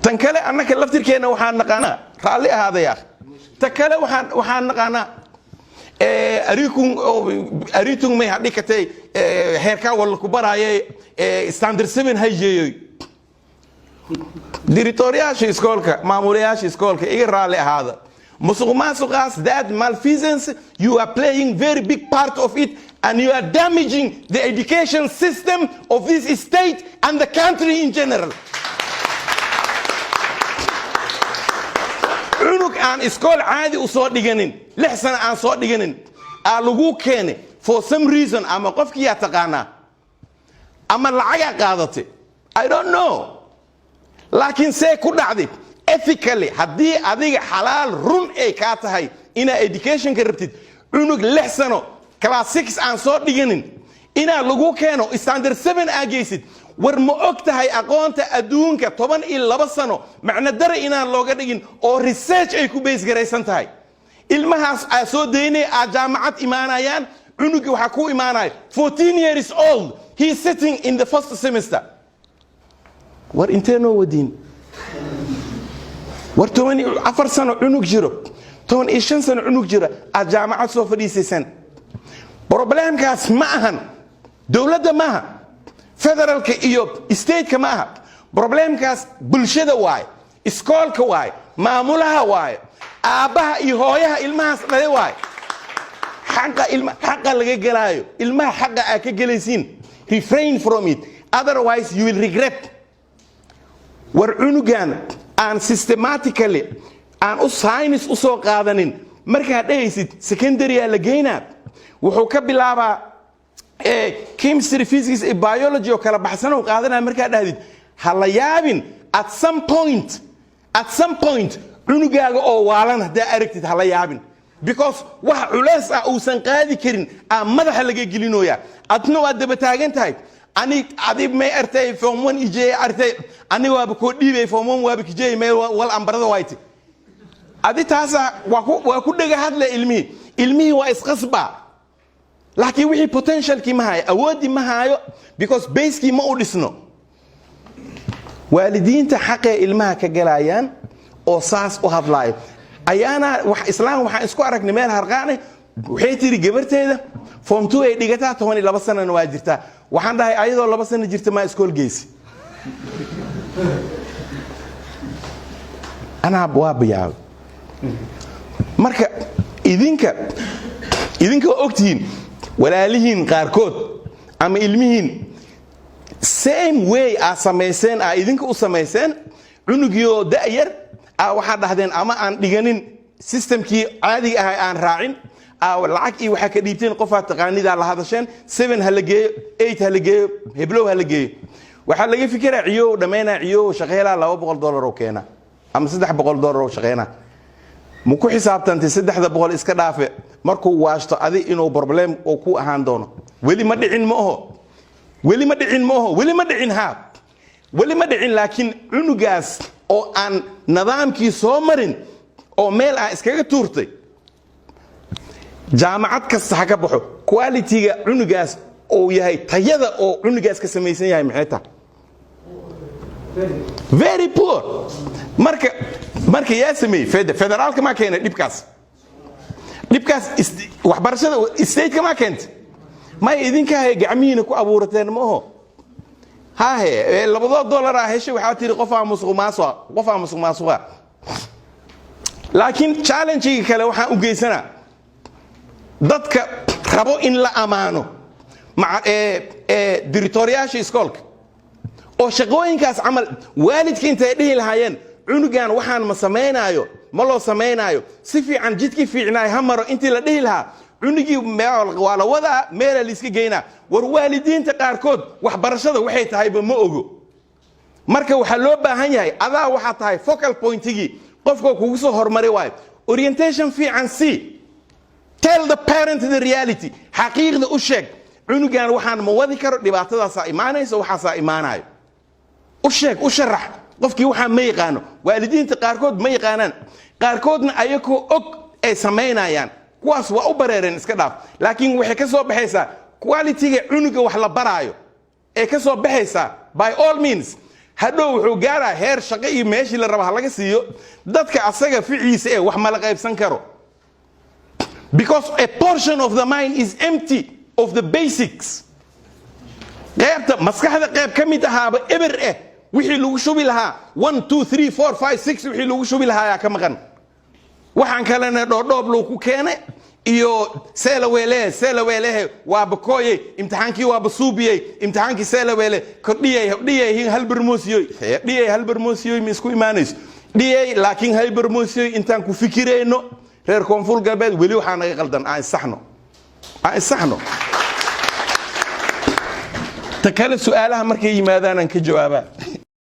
تنكله أنك لفتر كينا وحان نقانا رالي هذا يا أخي تكله وحان نقانا أريتم ما هذيك تي هيركا ولا كبار هاي ستاندر 7 هاي ديريتورياش إسكولك مامورياش إسكولك إيه رالي هذا مسوغاس that malfeasance you are playing very big part of it and you are damaging the education system of this state and the country in general. عنق عن إسكول عادي وصوت ديجنين لحسن عن صوت ديجنين ألوجو كني for some reason أما قف كي يتقانا أما العيا قاضتي I don't know لكن سيكون عادي ethically هدي أديك حلال رون أي كاتهاي إن education كربتيد عنق لحسنه class 6 عن صوت ديجنين إن ألوجو كانوا standard 7 أجيسد ورمؤكتهاي أقوانت أدونك طبعاً إلا بسانو معنى در إنا اللوغة ديجين أو research أيكو بيس غريسانتهاي إلمهاس أسو ديني جامعة إيمانايان عنوكي وحكو إيماناي 14 years old he is sitting in the first semester ور انتينو ودين ور تواني أفر سنة عنوك جيرو توان إيشان سنة عنوك جيرو جامعة سوف ديسي سن بروبلام كاس معهن دولة معهن federal كإيوب state كماها problem كاس بلشدة واي إسكول كواي معمولها واي أباها إيهويها إلمها سنة واي حقا لغا جلايو إلمها حقا أكا جلسين refrain from it otherwise you will regret ورعنوغان and systematically and science أسو قادنين مركا ديسيد secondary لغينا وحوكا بلابا chemistry physics biology وكلا بحثنا وقاعدنا مركا دهديد هلا يابين at some point عنقاق أو والان هدا أركتد هلا يابين because وح علاس أو سنقاذي كرين ماذا حلقة قلينويا أتنو أدبتاقين تايب أني أديب ما أرتي فومون إجي أرتي أني وابكو ديبي فومون وابك جي ما والأمبرد وايتي أدي تاسا وكو دقا هاد علمي وإسقصبا لكن وحي potential كي مهاي أودي مهايو because base كي ما أودسنو والدين تحقق علمها كجلايان أو ساس أو هذلاي أيانا إسلام وح إسكو أرك نميل هرقاني وحي تري جبرت هذا فهم تو إيه دقتها تواني لبسنا نواجرتها وحنا أيضا لبسنا جرت ما إسكول جيسي أنا أبواب يا مركا إذنك أكتين ولا لهين قاركود أما علمهين same way أسميسن إذنك أسميسن عنقيو داير واحد هذين أما عن ديجانين system كي عادي عن راعين أو العك إيه وحكي ديبتين قفة تقانيد على هذا الشيء 7 هلقي 8 هلقي هبلو هلقي وحلقي فكرة عيو دمينا عيو شغالة لو $2 وكينا أما $6 وشغينا مكو حسابته أنت $6 إسكدافع مركو واشتو هذه إنه بروبلم أو كو هاندونه ولي ما دعين موه ولي ما دعين هاب ولي ما دعين لكن عنقاس أو أن نظام كي سومرين أو ميل إسكاك تورتي جامعات كسحكة بحو كواليتي عنقاس أو يهي تيذا أو عنقاس كسميسين يهي محيطة very poor marka yaa sameeyay federaalka ma keenay dhibkaas waxbarashada state ka ma keentay ma idinka hay gacmihiina ku abuurateen ma oho haahe $2 ah heshay waxa tiri qof aan musuq maasuqa laakiin challenge kale waxaan u geysanaa dadka rabo in la amaano ma directoriyaasha iskoolka oo shaqooyinkaas amal waalidka intay dhihi lahaayeen cunugan waxaan ma sameynaayo ma loo sameynaayo si fiican jidkii fiicnaay hamaro intii la dhihi lahaa cunugii waa la wadaa meel la iska geynaa war waalidiinta qaarkood waxbarashada waxay tahayba ma ogo marka waxa loo baahan yahay adaa waxa tahay focal pointigi qofka kugu soo hormari waayo orientation fiican si tell the parent the reality xaqiiqda u sheeg cunugan waxaan ma wadi karo dhibaatadaas iimaanayso waxa iimaanayo u sheeg u sharax qofkii waxa ma yaqaano waalidiinta qaarkood ma yaqaanaan qaarkoodna ayako og ay sameynayaan kuwaas waa u bareereen iska dhaaf laakiin waxay ka soo baxaysaa quality-ga cunuga wax la baraayo ee ka soo baxaysaa by all means hadhow wuxuu gaaraa heer shaqo iyo meeshii la raba laga siiyo dadka asaga ficiisa ee wax ma la qaybsan karo. Because a portion of the mind is empty of the basics. qaybta maskaxda qayb ka mid ahaaba eber wixii lagu shubi lahaa 1 2 3 4 5 6 wixii lagu shubi lahaa ka maqan. waxaan kalena dhoodhoob loo ku keenay iyo seelawele waa bakooyay imtixaankii waa basuubiyay imtixaankii seelawele kordhiyay hal barmoosiyo mi isku imaanayso dhiyay laakiin hal barmoosiyo intaan ku fikireyno reer koonfur galbeed weli waxaa naga qaldan aan saxno ta kale su'aalaha markay yimaadaan aan ka jawaabaa